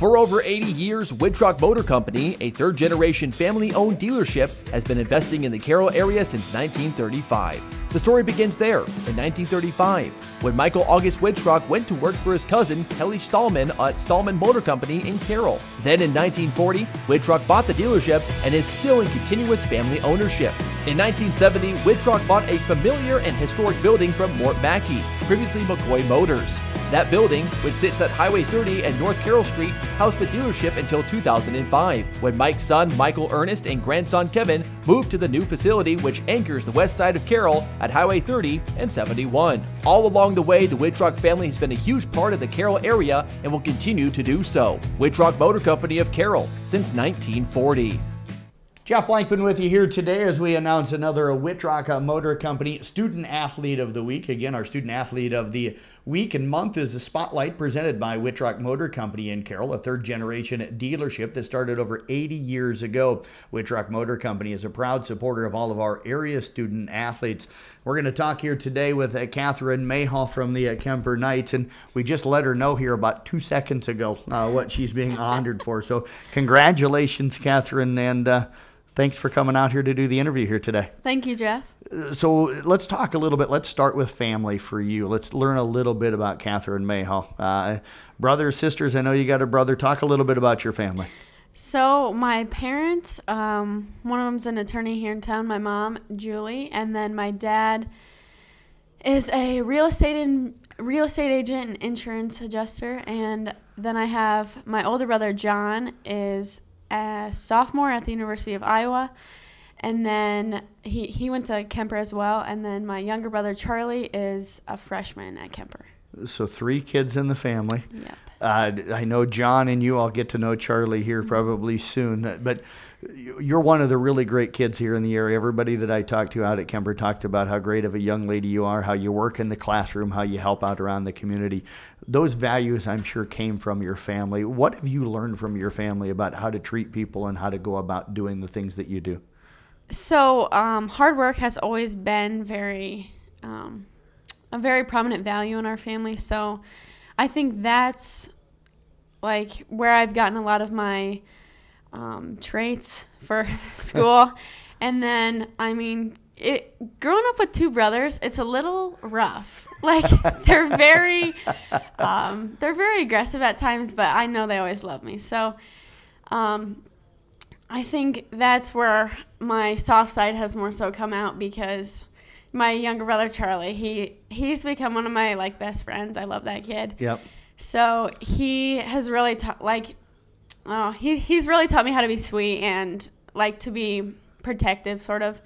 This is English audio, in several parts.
For over 80 years, Wittrock Motor Company, a third-generation family-owned dealership, has been investing in the Carroll area since 1935. The story begins there, in 1935, when Michael August Wittrock went to work for his cousin, Kelly Stallman, at Stallman Motor Company in Carroll. Then in 1940, Wittrock bought the dealership and is still in continuous family ownership. In 1970, Wittrock bought a familiar and historic building from Mort Mackey, previously McCoy Motors. That building, which sits at Highway 30 and North Carroll Street, housed the dealership until 2005, when Mike's son, Michael Ernest, and grandson, Kevin, moved to the new facility, which anchors the west side of Carroll at Highway 30 and 71. All along the way, the Wittrock family has been a huge part of the Carroll area and will continue to do so. Wittrock Motor Company of Carroll since 1940. Jeff Blankman with you here today as we announce another Wittrock Motor Company Student Athlete of the Week. Again, our Student Athlete of the Week and month is the spotlight presented by Wittrock Motor Company in Carroll, a third-generation dealership that started over 80 years ago. Wittrock Motor Company is a proud supporter of all of our area student athletes. We're going to talk here today with Catherine Mayhall from the Kemper Knights, and we just let her know here about 2 seconds ago what she's being honored for. So congratulations, Catherine, and thanks for coming out here to do the interview here today. Thank you, Jeff. So let's talk a little bit. Let's start with family for you. Let's learn a little bit about Catherine Mayhall. Brothers, sisters, I know you got a brother. Talk a little bit about your family. So my parents, one of them's an attorney here in town, my mom, Julie, and then my dad is a real estate agent and insurance adjuster, and then I have my older brother, John, is a sophomore at the University of Iowa, and then he went to Kemper as well, and then my younger brother Charlie is a freshman at Kemper. So 3 kids in the family. Yep. I know John and you, I'll get to know Charlie here probably soon, but you're one of the really great kids here in the area. Everybody that I talked to out at Kemper talked about how great of a young lady you are, how you work in the classroom, how you help out around the community. Those values, I'm sure, came from your family. What have you learned from your family about how to treat people and how to go about doing the things that you do? So hard work has always been a very prominent value in our family. So I think that's like where I've gotten a lot of my traits for school. And then, I mean, growing up with 2 brothers, it's a little rough. Like they're very aggressive at times, but I know they always love me. So I think that's where my soft side has more so come out, because my younger brother Charlie, he's become one of my best friends. I love that kid. Yep. So he has really he's really taught me how to be sweet and to be protective, sort of.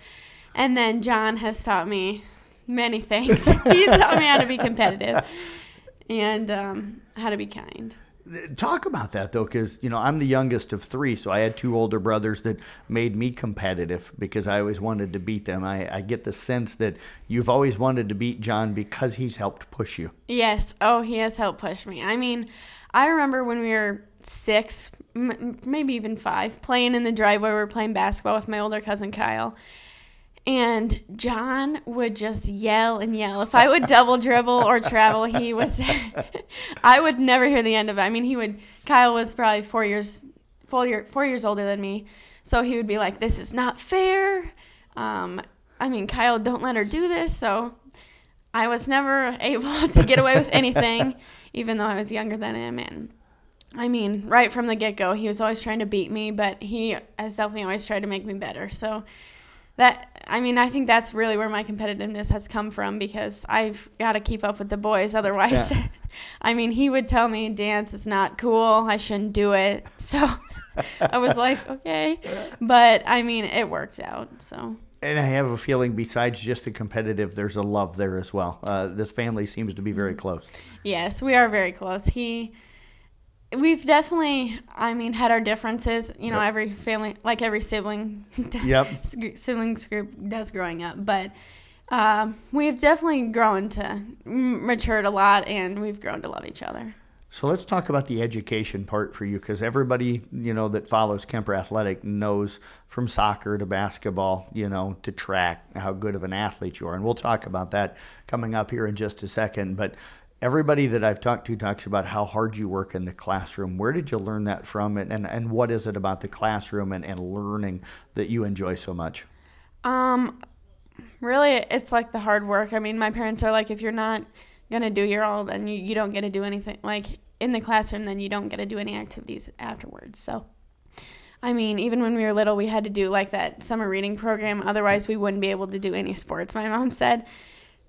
And then John has taught me many things. He's taught me how to be competitive and how to be kind. Talk about that, though, because, I'm the youngest of 3, so I had 2 older brothers that made me competitive because I always wanted to beat them. I get the sense that you've always wanted to beat John because he's helped push you. Yes. Oh, he has helped push me. I mean, I remember when we were 6, maybe even 5, playing in the driveway. We were playing basketball with my older cousin Kyle. And John would just yell and yell. If I would double dribble or travel, I would never hear the end of it. I mean, Kyle was probably 4 years older than me. So he would be like, "This is not fair. Kyle, don't let her do this." So I was never able to get away with anything, even though I was younger than him. And I mean, right from the get-go, he was always trying to beat me, but he has definitely always tried to make me better. So I think that's really where my competitiveness has come from, because I've got to keep up with the boys. Otherwise, yeah. He would tell me dance is not cool. I shouldn't do it. So I was like, okay. But, it worked out. So. And I have a feeling besides just the competitive, there's a love there as well. This family seems to be very close. Yes, we are very close. We've definitely, had our differences, yep. Every family, every sibling, yep. siblings group does growing up, but we've definitely matured a lot, and we've grown to love each other. So let's talk about the education part for you, because everybody, that follows Kemper Athletic knows from soccer to basketball, to track, how good of an athlete you are. And we'll talk about that coming up here in just a second. But Everybody that I've talked to talks about how hard you work in the classroom. Where did you learn that from, and what is it about the classroom and learning that you enjoy so much? Really, it's like the hard work. I mean, my parents are like, if you're not gonna do your all, then you don't get to do anything. Like in the classroom, then you don't get to do any activities afterwards. So, I mean, even when we were little, we had to do like that summer reading program. Otherwise, we wouldn't be able to do any sports, my mom said.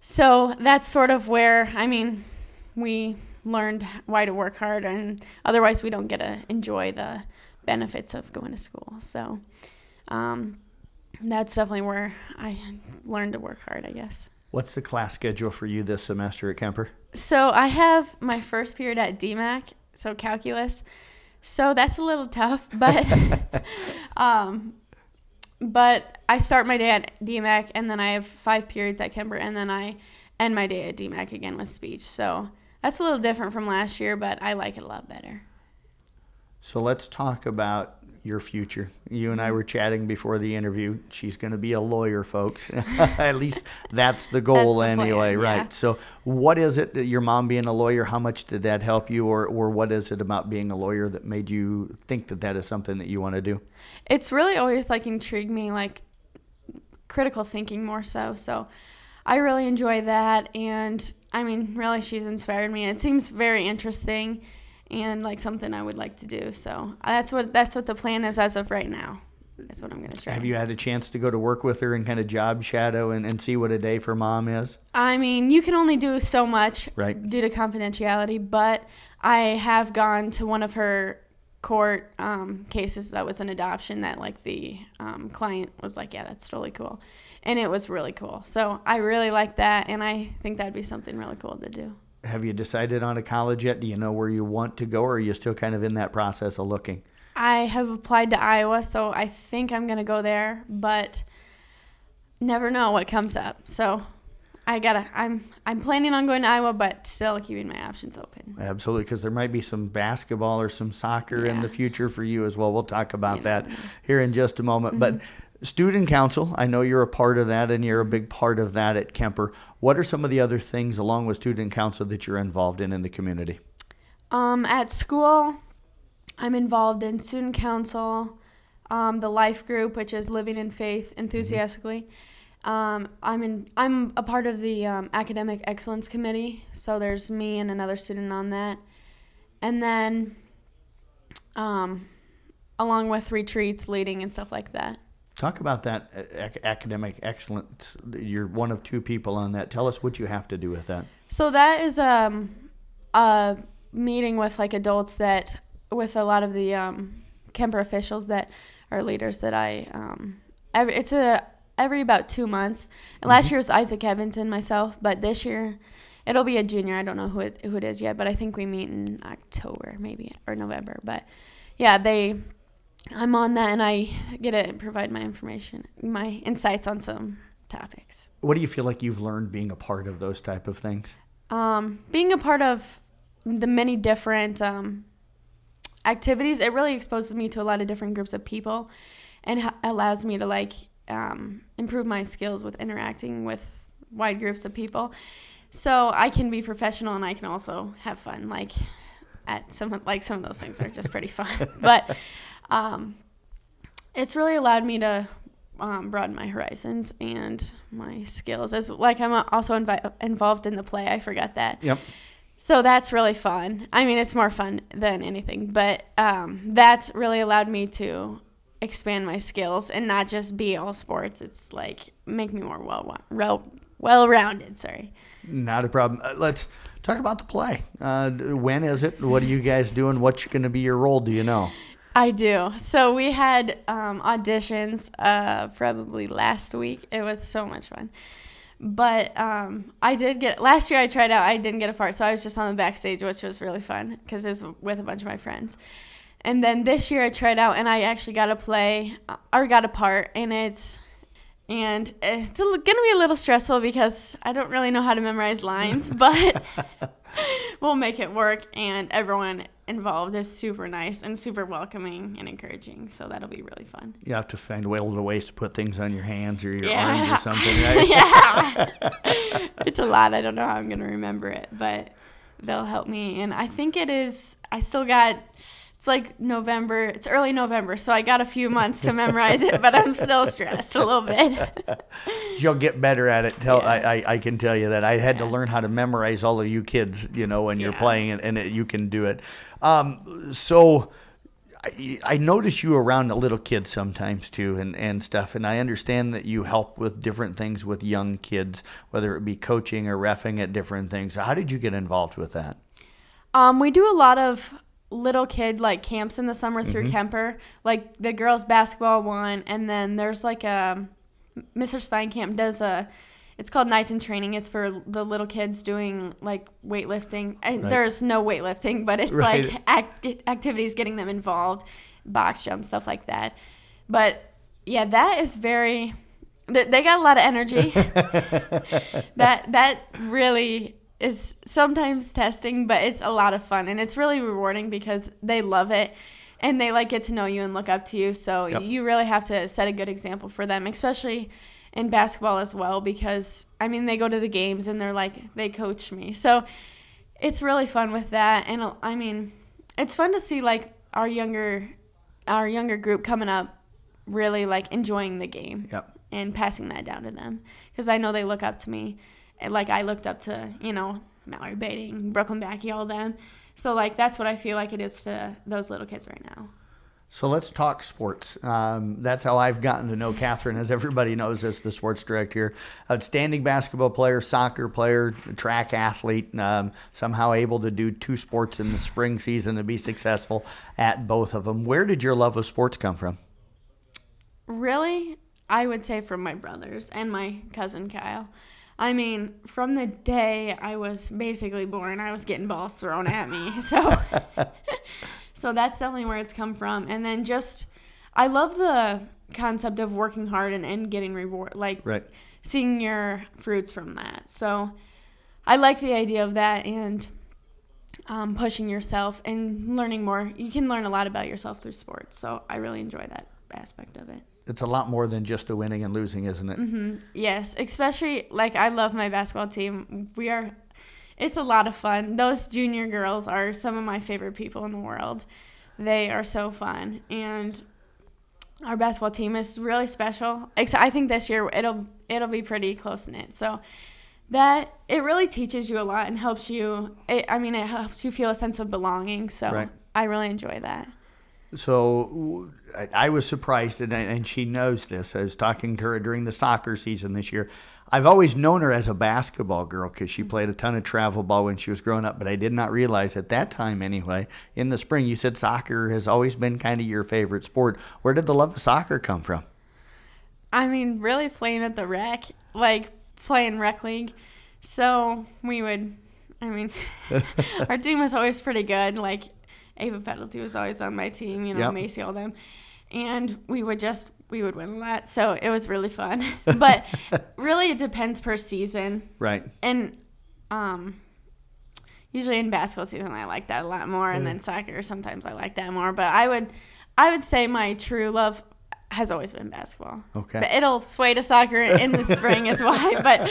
So that's sort of where, I mean, we learned why to work hard, and otherwise we don't get to enjoy the benefits of going to school. So, that's definitely where I learned to work hard, I guess. What's the class schedule for you this semester at Kemper? So I have my first period at DMAC, so calculus. So that's a little tough, but but I start my day at DMAC, and then I have 5 periods at Kemper, and then I end my day at DMAC again with speech. So that's a little different from last year, but I like it a lot better. So let's talk about your future. You and I were chatting before the interview. She's going to be a lawyer, folks. At least that's the goal That's the anyway, plan, right? yeah. So what is it, your mom being a lawyer, how much did that help you, or what is it about being a lawyer that made you think that that is something that you want to do? It's really always like intrigued me, like critical thinking more so. So I really enjoy that, and I mean, really, she's inspired me. It seems very interesting and like something I would like to do. So that's what the plan is as of right now. That's what I'm going to try. Have you had a chance to go to work with her and kind of job shadow and see what a day for mom is? I mean, you can only do so much Right. due to confidentiality, but I have gone to one of her court cases that was an adoption that like the client was like, yeah, that's totally cool. And it was really cool. So I really like that, and I think that'd be something really cool to do. Have you decided on a college yet? Do you know where you want to go, or are you still kind of in that process of looking? I have applied to Iowa, so I think I'm going to go there, but never know what comes up. So I'm planning on going to Iowa, but still keeping my options open. Absolutely, because there might be some basketball or some soccer in Yeah. the future for you as well. We'll talk about You that never know. here in just a moment. But student council, I know you're a part of that, and you're a big part of that at Kemper. What are some of the other things along with student council that you're involved in the community? At school, I'm involved in student council, the life group, which is living in faith enthusiastically. I'm a part of the academic excellence committee, so there's me and another student on that. And then along with retreats, leading and stuff like that. Talk about that academic excellence. You're one of 2 people on that. Tell us what you have to do with that. So that is a meeting with like adults with a lot of the Kemper officials that are leaders that it's every about 2 months. And last year was Isaac Evans and myself, but this year it'll be a junior. I don't know who it is yet, but I think we meet in October maybe or November. But yeah, I'm on that, and I get to provide my information, my insights on some topics. What do you feel like you've learned being a part of those type of things? Being a part of the many different activities, it really exposes me to a lot of different groups of people, and allows me to like improve my skills with interacting with wide groups of people. So I can be professional, and I can also have fun. Like some of those things are just pretty fun, but it's really allowed me to broaden my horizons and my skills. As like I'm also involved in the play. I forgot that. Yep. So that's really fun. I mean, it's more fun than anything, but that's really allowed me to expand my skills and not just be all sports. It's like make me more well-rounded. Sorry. Not a problem. Let's talk about the play. When is it? What are you guys doing? What's going to be your role? Do you know? I do. So we had auditions probably last week. It was so much fun. But last year I tried out. I didn't get a part, so I was just on the backstage, which was really fun because it was with a bunch of my friends. And then this year I tried out, and I actually got a part, and it's going to be a little stressful because I don't really know how to memorize lines, but we'll make it work, and everyone involved is super nice and super welcoming and encouraging, so that'll be really fun. You have to find ways to put things on your hands or your Yeah. arms or something, right? Yeah. It's a lot. I don't know how I'm going to remember it, but they'll help me. And I think I still got, it's like November, it's early November, so I got a few months to memorize it, but I'm still stressed a little bit. You'll get better at it. Yeah. I can tell you that. I had to learn how to memorize all of you kids, when you're playing, and you can do it. So I notice you around the little kids sometimes too, and stuff, and I understand that you help with different things with young kids, whether it be coaching or reffing at different things. How did you get involved with that? We do a lot of little kid like camps in the summer through Kemper, like the girls basketball one, and then there's like Mr. Steinkamp does it's called Nights in Training. It's for the little kids doing like weightlifting. There's no weightlifting, but it's like activities getting them involved, box jump, stuff like that. But yeah, that is they got a lot of energy. that really is sometimes testing, but it's a lot of fun, and it's really rewarding because they love it and they like get to know you and look up to you. So you really have to set a good example for them, especially in basketball as well, because they go to the games and they're like, they coach me. So it's really fun with that. And it's fun to see like our younger group coming up really like enjoying the game and passing that down to them, because I know they look up to me. Like I looked up to, Mallory Bating, Brooklyn Backey, all them. So like that's what I feel like it is to those little kids right now. So let's talk sports. That's how I've gotten to know Catherine, as everybody knows, as the sports director here. Outstanding basketball player, soccer player, track athlete, somehow able to do 2 sports in the spring season and be successful at both of them. Where did your love of sports come from? Really, I would say from my brothers and my cousin Kyle. From the day I was basically born, I was getting balls thrown at me. So that's definitely where it's come from. And then I love the concept of working hard and getting reward, like seeing your fruits from that. So I like the idea of that, and pushing yourself and learning more. You can learn a lot about yourself through sports. So I really enjoy that aspect of it. It's a lot more than just the winning and losing, isn't it? Mm-hmm. Yes, especially like I love my basketball team. It's a lot of fun. Those junior girls are some of my favorite people in the world. They are so fun, and our basketball team is really special. I think this year it'll be pretty close knit. So that it really teaches you a lot and helps you. It helps you feel a sense of belonging. So I really enjoy that. So I was surprised, and she knows this. I was talking to her during the soccer season this year. I've always known her as a basketball girl because she played a ton of travel ball when she was growing up, but I did not realize at that time anyway, in the spring, you said soccer has always been kind of your favorite sport. Where did the love of soccer come from? Really playing at the rec, like playing rec league. So we would, our team was always pretty good, like Ava Petalty was always on my team, Macy, all them. And we would win a lot, so it was really fun. But really it depends per season. Right. And usually in basketball season I like that a lot more, and then soccer sometimes I like that more. But I would say my true love has always been basketball. Okay. But it'll sway to soccer in the spring as well, but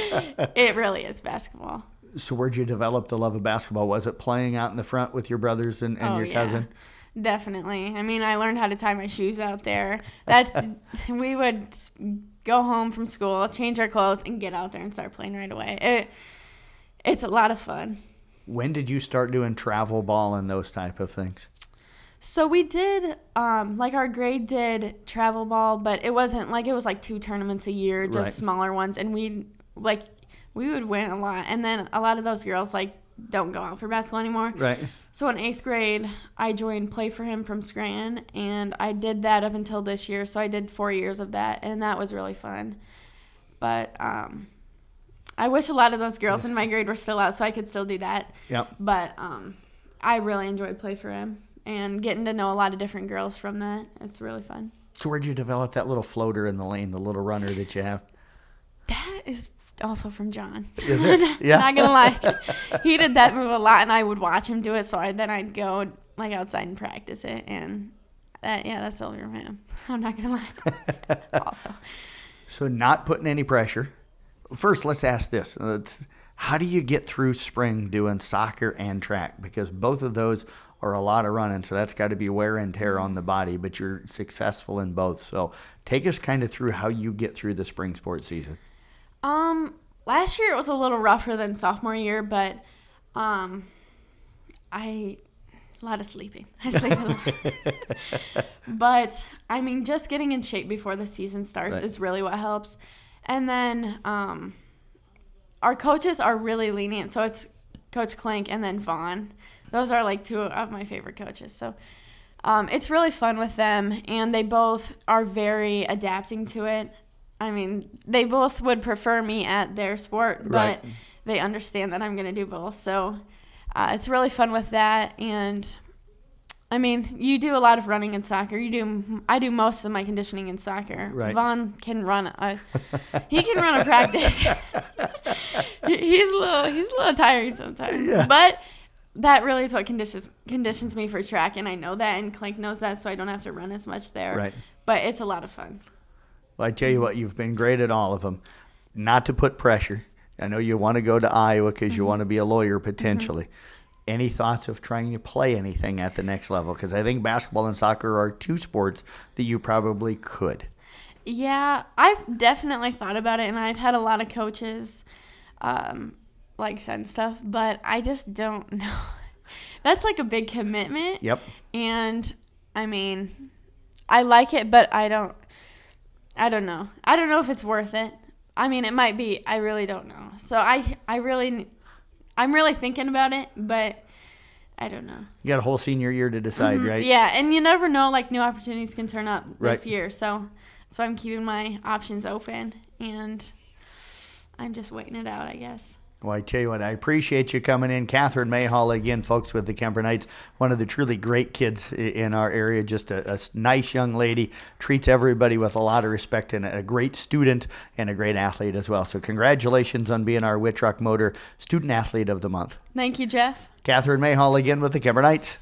it really is basketball. So where'd you develop the love of basketball? Was it playing out in the front with your brothers and your cousin? Definitely. I learned how to tie my shoes out there. We would go home from school, change our clothes, and get out there and start playing right away. It's a lot of fun. When did you start doing travel ball and those type of things? So we did, our grade did travel ball, but it wasn't it was 2 tournaments a year, just smaller ones, and we would win a lot. And then a lot of those girls don't go out for basketball anymore. Right. So in 8th grade, I joined Play for Him from Scranton, and I did that up until this year. So I did 4 years of that, and that was really fun. But I wish a lot of those girls in my grade were still out so I could still do that. Yep. But I really enjoyed Play for Him and getting to know a lot of different girls from that. It's really fun. So where'd you develop that little floater in the lane, the little runner that you have? That is also from John. Is it? Yeah. Not gonna lie, he did that move a lot, and I would watch him do it. So then I'd go outside and practice it, and that's all from him. I'm not gonna lie. Also. So not putting any pressure. First, let's ask this: How do you get through spring doing soccer and track? Because both of those are a lot of running, so that's got to be wear and tear on the body, but you're successful in both. So take us kind of through how you get through the spring sports season. Last year it was a little rougher than sophomore year, but a lot of sleeping. I sleep a lot. But, I mean, just getting in shape before the season starts is really what helps. And then our coaches are really lenient, so it's Coach Clink and then Vaughn. Those are like two of my favorite coaches. So it's really fun with them, and they both are very adapting to it. I mean, they both would prefer me at their sport, but they understand that I'm going to do both. So it's really fun with that. And, I mean, you do a lot of running in soccer. I do most of my conditioning in soccer. Right. Vaughn can run he can run a practice. he's a little tiring sometimes. Yeah. But that really is what conditions me for track, and I know that, and Clink knows that, so I don't have to run as much there. Right. But it's a lot of fun. Well, I tell you what, you've been great at all of them. Not to put pressure. I know you want to go to Iowa because you want to be a lawyer potentially. Any thoughts of trying to play anything at the next level? Because I think basketball and soccer are two sports that you probably could. Yeah, I've definitely thought about it, and I've had a lot of coaches send stuff, but I just don't know. That's like a big commitment. Yep. And, I mean, I like it, but I don't know. I don't know if it's worth it. I mean, it might be. I really don't know. So I'm really thinking about it, but I don't know. You got a whole senior year to decide, right? Yeah, and you never know, like, new opportunities can turn up this year. So that's why I'm keeping my options open, and I'm just waiting it out, I guess. Well, I tell you what, I appreciate you coming in. Catherine Mayhall, again, folks, with the Kemper Knights, one of the truly great kids in our area, just a nice young lady, treats everybody with a lot of respect, and a great student and a great athlete as well. So congratulations on being our Wittrock Motor Student Athlete of the Month. Thank you, Jeff. Catherine Mayhall again with the Kemper Knights.